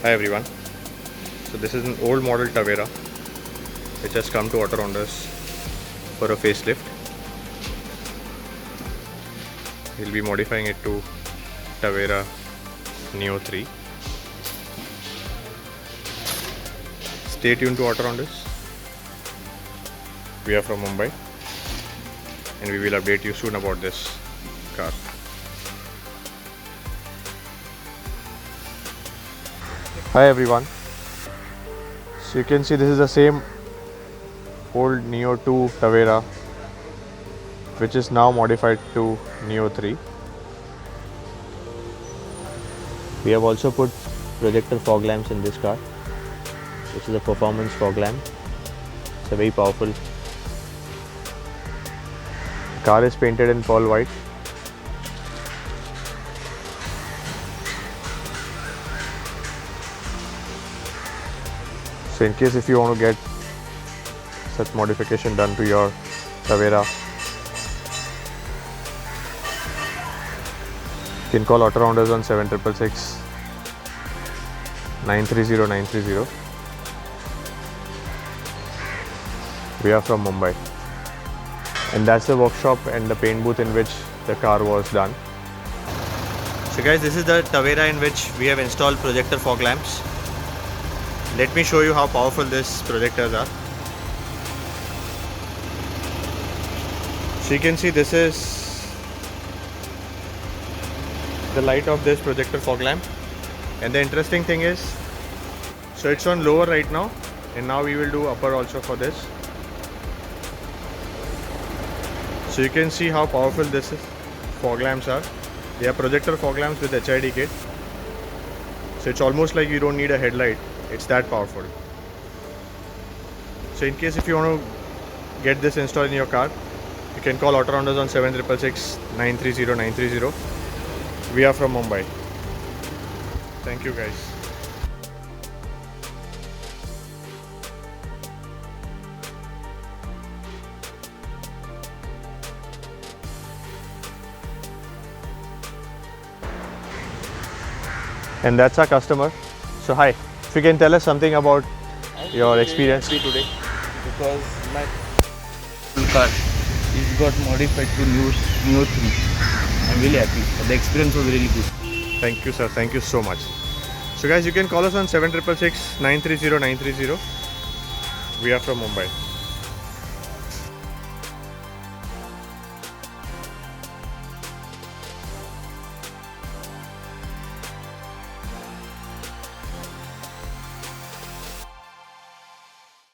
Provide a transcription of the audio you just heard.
Hi everyone. So this is an old model Tavera which has come to Autorounders for a facelift. We'll be modifying it to Tavera Neo 3. Stay tuned to Autorounders. We are from Mumbai and we will update you soon about this car. Hi everyone. So you can see this is the same old Neo 2 Tavera which is now modified to Neo 3. We have also put projector fog lamps in this car. This is a performance fog lamp. It's a very powerful. The car is painted in pearl white. So in case if you want to get such modification done to your Tavera, you can call Autorounders on 7666 930 930. We are from Mumbai. And that's the workshop and the paint booth in which the car was done. So guys, this is the Tavera in which we have installed projector fog lamps. Let me show you how powerful these projectors are. So you can see this is the light of this projector fog lamp, and the interesting thing is, so it's on lower right now, and now we will do upper also for this. So you can see how powerful this fog lamps are. They are projector fog lamps with HID kit. So it's almost like you don't need a headlight. It's that powerful. So in case if you want to get this installed in your car, you can call Autorounders on 7666 930 930. We are from Mumbai. Thank you guys. And that's our customer. So hi, if you can tell us something about your experience today, because my car is got modified to Neo 3. I'm really happy. The experience was really good. Thank you sir, thank you so much. So guys, you can call us on 7666 930 930. We are from Mumbai.